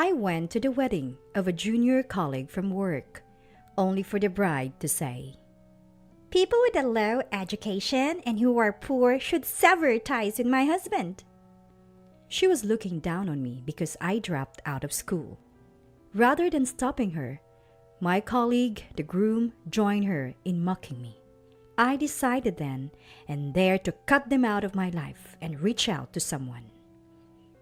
I went to the wedding of a junior colleague from work, only for the bride to say, "People with a low education and who are poor should sever ties with my husband." She was looking down on me because I dropped out of school. Rather than stopping her, my colleague, the groom, joined her in mocking me. I decided then and there to cut them out of my life and reach out to someone.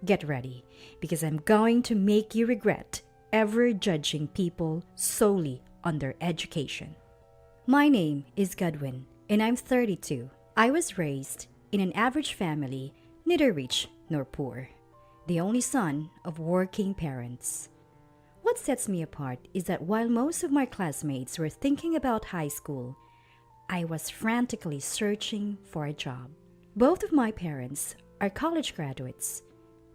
Get ready, because I'm going to make you regret ever judging people solely on their education. My name is Godwin, and I'm 32. I was raised in an average family, neither rich nor poor, the only son of working parents. What sets me apart is that while most of my classmates were thinking about high school, I was frantically searching for a job. Both of my parents are college graduates,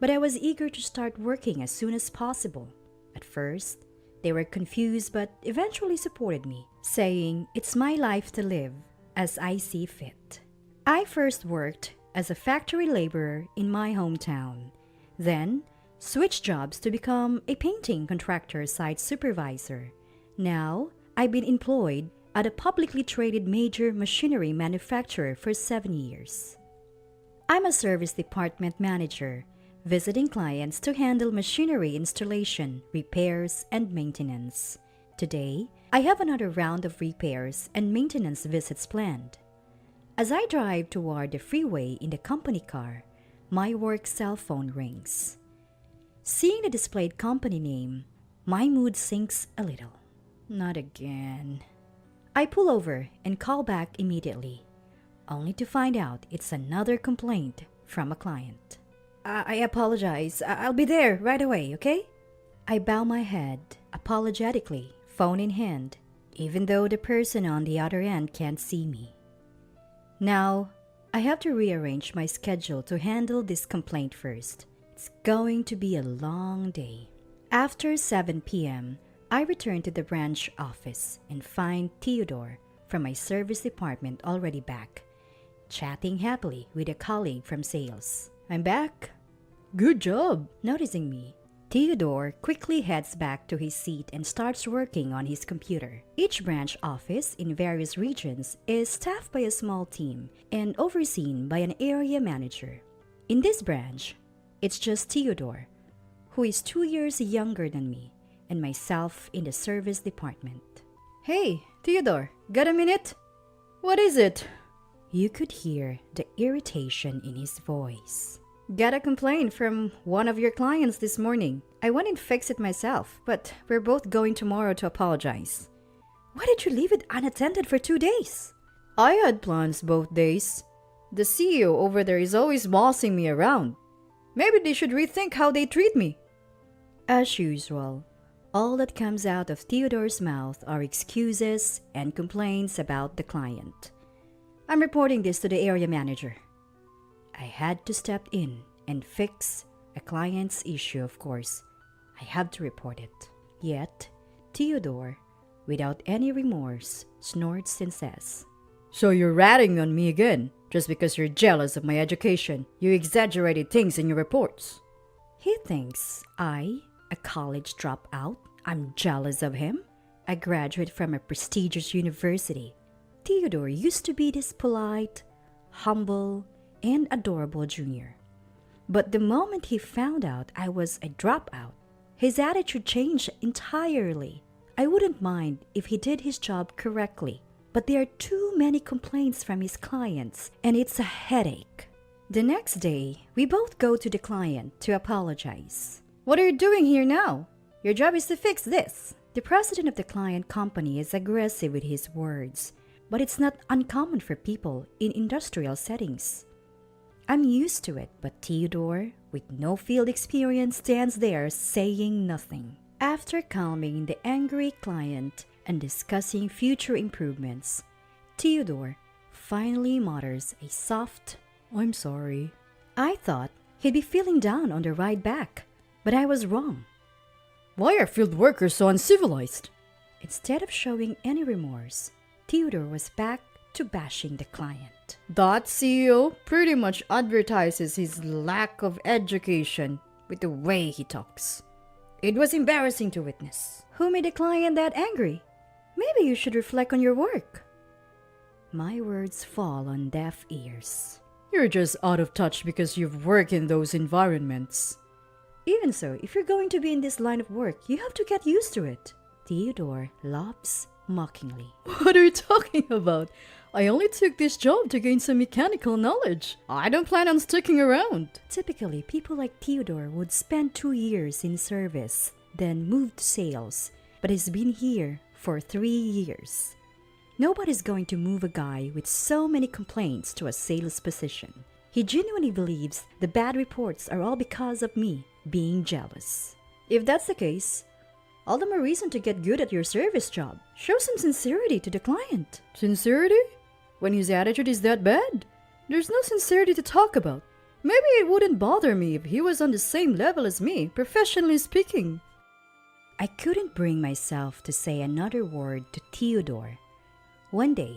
but I was eager to start working as soon as possible. At first, they were confused but eventually supported me, saying it's my life to live as I see fit. I first worked as a factory laborer in my hometown, then switched jobs to become a painting contractor site supervisor. Now, I've been employed at a publicly traded major machinery manufacturer for 7 years. I'm a service department manager, visiting clients to handle machinery installation, repairs, and maintenance. Today, I have another round of repairs and maintenance visits planned. As I drive toward the freeway in the company car, my work cell phone rings. Seeing the displayed company name, my mood sinks a little. Not again. I pull over and call back immediately, only to find out it's another complaint from a client. I apologize. I'll be there right away, okay? I bow my head, apologetically, phone in hand, even though the person on the other end can't see me. Now, I have to rearrange my schedule to handle this complaint first. It's going to be a long day. After 7 p.m., I return to the branch office and find Theodore from my service department already back, chatting happily with a colleague from sales. "I'm back." "Good job." Noticing me, Theodore quickly heads back to his seat and starts working on his computer. Each branch office in various regions is staffed by a small team and overseen by an area manager. In this branch, it's just Theodore, who is 2 years younger than me, and myself in the service department. "Hey, Theodore, got a minute?" "What is it?" You could hear the irritation in his voice. "Got a complaint from one of your clients this morning. I went and fixed it myself, but we're both going tomorrow to apologize." "Why did you leave it unattended for 2 days?" "I had plans both days. The CEO over there is always bossing me around. Maybe they should rethink how they treat me." As usual, all that comes out of Theodore's mouth are excuses and complaints about the client. "I'm reporting this to the area manager." I had to step in and fix a client's issue, of course. I have to report it. Yet, Theodore, without any remorse, snorts and says, "So you're ratting on me again, just because you're jealous of my education. You exaggerated things in your reports." He thinks a college dropout, I'm jealous of him? A graduate from a prestigious university. Theodore used to be this polite, humble, and adorable junior. But the moment he found out I was a dropout, his attitude changed entirely. I wouldn't mind if he did his job correctly, but there are too many complaints from his clients, and it's a headache. The next day, we both go to the client to apologize. "What are you doing here now? Your job is to fix this." The president of the client company is aggressive with his words, but it's not uncommon for people in industrial settings. I'm used to it, but Theodore, with no field experience, stands there saying nothing. After calming the angry client and discussing future improvements, Theodore finally mutters a soft, "I'm sorry." I thought he'd be feeling down on the ride back, but I was wrong. "Why are field workers so uncivilized?" Instead of showing any remorse, Theodore was back to bashing the client. "That CEO pretty much advertises his lack of education with the way he talks. It was embarrassing to witness. Who made the client that angry? Maybe you should reflect on your work. My words fall on deaf ears. You're just out of touch because you've worked in those environments. Even so, if you're going to be in this line of work, you have to get used to it. Theodore laughs mockingly. What are you talking about? I only took this job to gain some mechanical knowledge. I don't plan on sticking around. Typically, people like Theodore would spend 2 years in service, then move to sales. But he's been here for 3 years. Nobody's going to move a guy with so many complaints to a sales position. He genuinely believes the bad reports are all because of me being jealous. If that's the case, all the more reason to get good at your service job. Show some sincerity to the client. Sincerity? When his attitude is that bad? There's no sincerity to talk about. Maybe it wouldn't bother me if he was on the same level as me, professionally speaking. I couldn't bring myself to say another word to Theodore. One day,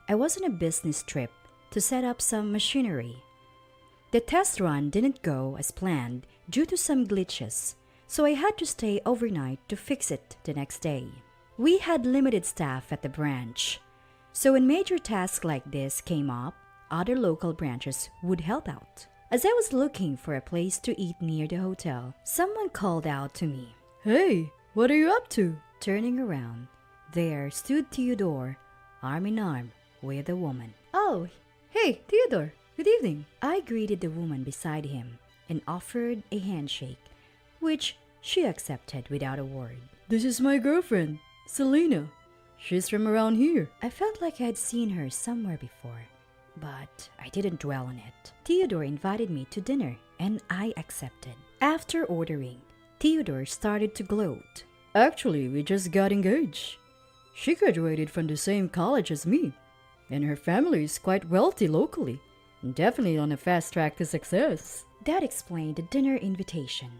I was on a business trip to set up some machinery. The test run didn't go as planned due to some glitches, so I had to stay overnight to fix it the next day. We had limited staff at the branch, so when major tasks like this came up, other local branches would help out. As I was looking for a place to eat near the hotel, someone called out to me, "Hey, what are you up to?" Turning around, there stood Theodore, arm in arm with a woman. "Oh, hey, Theodore, good evening." I greeted the woman beside him and offered a handshake, which she accepted without a word. "This is my girlfriend, Selena. She's from around here." I felt like I had seen her somewhere before, but I didn't dwell on it. Theodore invited me to dinner, and I accepted. After ordering, Theodore started to gloat. "Actually, we just got engaged. She graduated from the same college as me, and her family is quite wealthy locally, and definitely on a fast track to success." That explained the dinner invitation.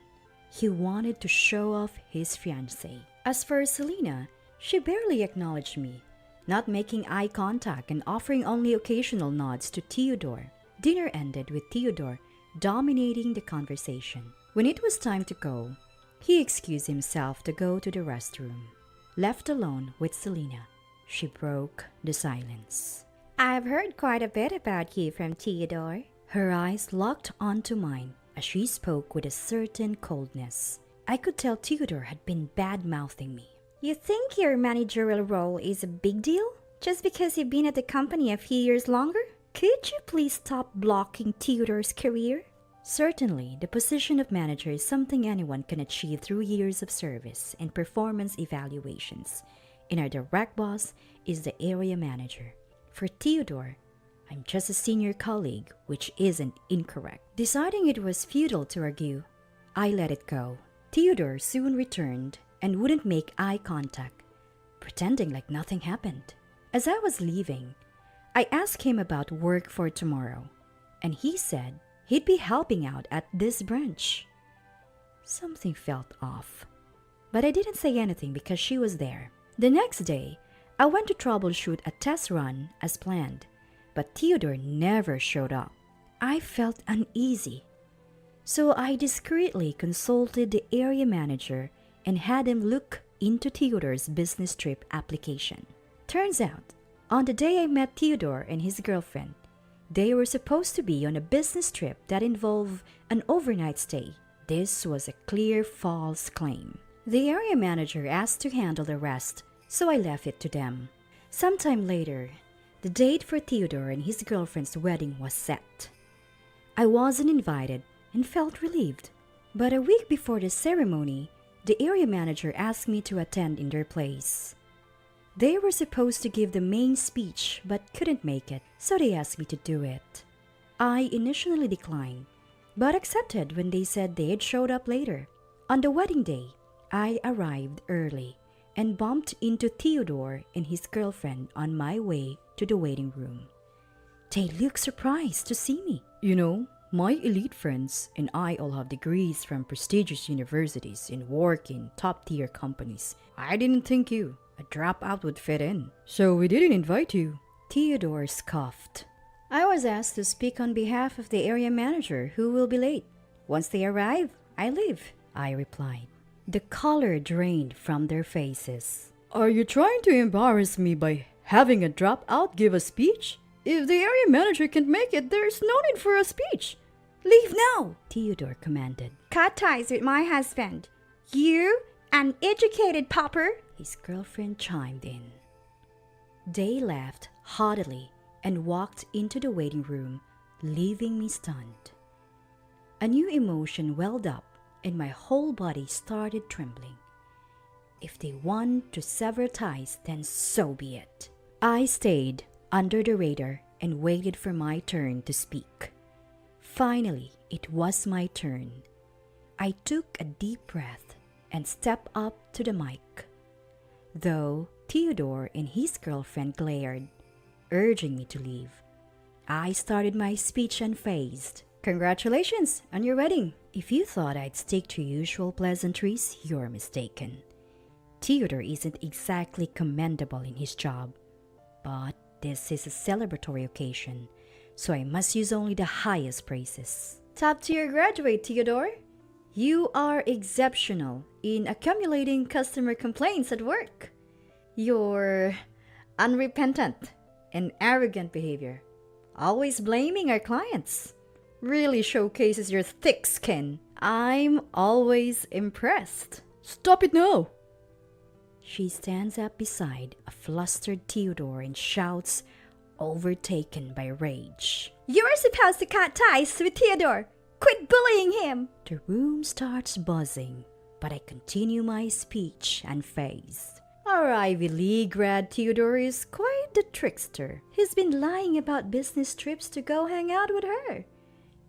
He wanted to show off his fiancée. As for Selena, she barely acknowledged me, not making eye contact and offering only occasional nods to Theodore. Dinner ended with Theodore dominating the conversation. When it was time to go, he excused himself to go to the restroom. Left alone with Selena, she broke the silence. "I've heard quite a bit about you from Theodore." Her eyes locked onto mine as she spoke with a certain coldness. I could tell Theodore had been bad-mouthing me. "You think your managerial role is a big deal? Just because you've been at the company a few years longer? Could you please stop blocking Theodore's career?" Certainly, the position of manager is something anyone can achieve through years of service and performance evaluations, and our direct boss is the area manager. For Theodore, I'm just a senior colleague, which isn't incorrect. Deciding it was futile to argue, I let it go. Theodore soon returned and wouldn't make eye contact, pretending like nothing happened. As I was leaving, I asked him about work for tomorrow, and he said he'd be helping out at this branch. Something felt off, but I didn't say anything because she was there. The next day, I went to troubleshoot a test run as planned, but Theodore never showed up. I felt uneasy, so I discreetly consulted the area manager and had him look into Theodore's business trip application. Turns out, on the day I met Theodore and his girlfriend, they were supposed to be on a business trip that involved an overnight stay. This was a clear false claim. The area manager asked to handle the rest, so I left it to them. Sometime later, the date for Theodore and his girlfriend's wedding was set. I wasn't invited and felt relieved. But a week before the ceremony, the area manager asked me to attend in their place. They were supposed to give the main speech but couldn't make it, so they asked me to do it. I initially declined, but accepted when they said they had showed up later. On the wedding day, I arrived early and bumped into Theodore and his girlfriend on my way to the waiting room. They looked surprised to see me. "You know, my elite friends and I all have degrees from prestigious universities and work in top-tier companies. I didn't think you, a dropout, would fit in, so we didn't invite you." Theodore scoffed. "I was asked to speak on behalf of the area manager who will be late. Once they arrive, I leave," I replied. The color drained from their faces. Are you trying to embarrass me by having a dropout give a speech? If the area manager can't make it, there's no need for a speech. Leave now, Theodore commanded. Cut ties with my husband. You, uneducated pauper, his girlfriend chimed in. They laughed haughtily and walked into the waiting room, leaving me stunned. A new emotion welled up and my whole body started trembling. If they want to sever ties, then so be it. I stayed under the radar and waited for my turn to speak. Finally, it was my turn. I took a deep breath and stepped up to the mic. Though Theodore and his girlfriend glared, urging me to leave, I started my speech unfazed. Congratulations on your wedding. If you thought I'd stick to usual pleasantries, you're mistaken. Theodore isn't exactly commendable in his job, but this is a celebratory occasion, so I must use only the highest praises. Top tier graduate, Theodore. You are exceptional in accumulating customer complaints at work. Your unrepentant and arrogant behavior, always blaming our clients, really showcases your thick skin. I'm always impressed. Stop it now! She stands up beside a flustered Theodore and shouts, overtaken by rage. You're supposed to cut ties with Theodore. Quit bullying him! The room starts buzzing, but I continue my speech unfazed. Our Ivy League grad Theodore is quite the trickster. He's been lying about business trips to go hang out with her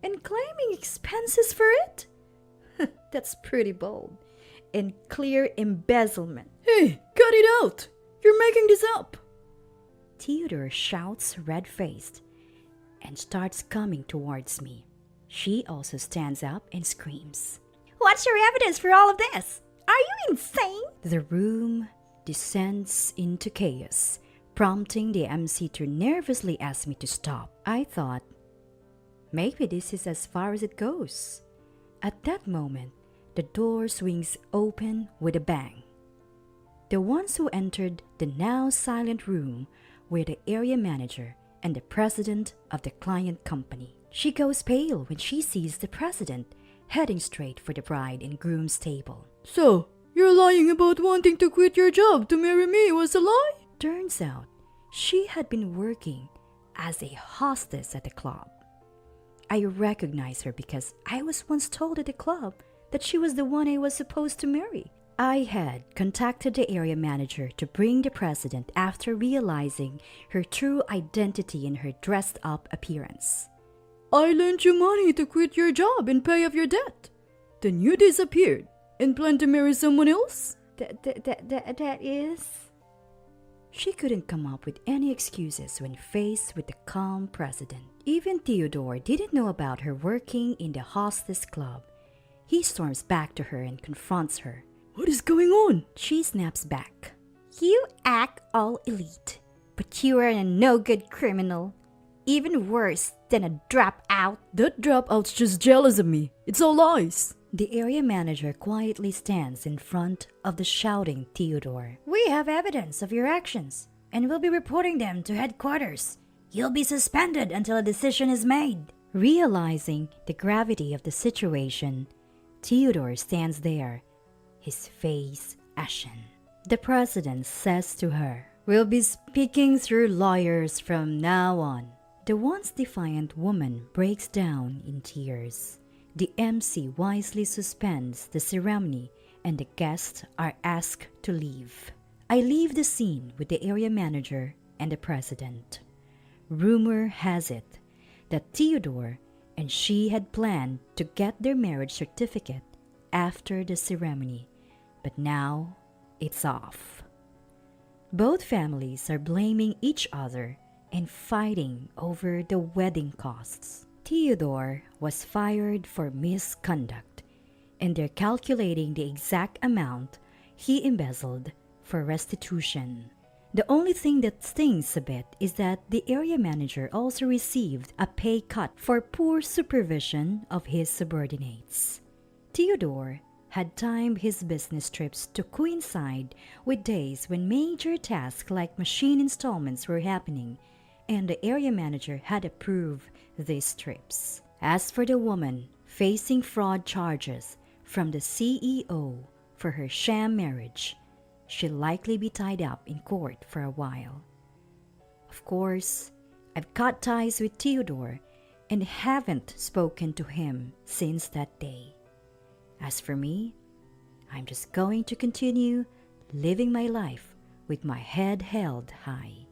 and claiming expenses for it? That's pretty bold and clear embezzlement. Hey, cut it out! You're making this up! Theodore shouts red-faced and starts coming towards me. She also stands up and screams. What's your evidence for all of this? Are you insane? The room descends into chaos, prompting the MC to nervously ask me to stop. I thought, maybe this is as far as it goes. At that moment, the door swings open with a bang. The ones who entered the now silent room were the area manager and the president of the client company. She goes pale when she sees the president heading straight for the bride and groom's table. So, you're lying about wanting to quit your job to marry me was a lie? Turns out, she had been working as a hostess at the club. I recognize her because I was once told at the club that she was the one I was supposed to marry. I had contacted the area manager to bring the president after realizing her true identity in her dressed-up appearance. I lent you money to quit your job and pay off your debt. Then you disappeared and planned to marry someone else? That is... She couldn't come up with any excuses when faced with the calm president. Even Theodore didn't know about her working in the hostess club. He storms back to her and confronts her. What is going on? She snaps back. You act all elite, but you are a no-good criminal. Even worse than a dropout. That dropout's just jealous of me. It's all lies. The area manager quietly stands in front of the shouting Theodore. We have evidence of your actions, and we'll be reporting them to headquarters. You'll be suspended until a decision is made. Realizing the gravity of the situation, Theodore stands there, his face ashen. The president says to her, We'll be speaking through lawyers from now on. The once defiant woman breaks down in tears. The MC wisely suspends the ceremony and the guests are asked to leave. I leave the scene with the area manager and the president. Rumor has it that Theodore and she had planned to get their marriage certificate after the ceremony, but now it's off. Both families are blaming each other and fighting over the wedding costs. Theodore was fired for misconduct, and they're calculating the exact amount he embezzled for restitution. The only thing that stings a bit is that the area manager also received a pay cut for poor supervision of his subordinates. Theodore had timed his business trips to coincide with days when major tasks like machine installments were happening, and the area manager had approved these trips. As for the woman facing fraud charges from the CEO for her sham marriage, she'll likely be tied up in court for a while. Of course, I've cut ties with Theodore and haven't spoken to him since that day. As for me, I'm just going to continue living my life with my head held high.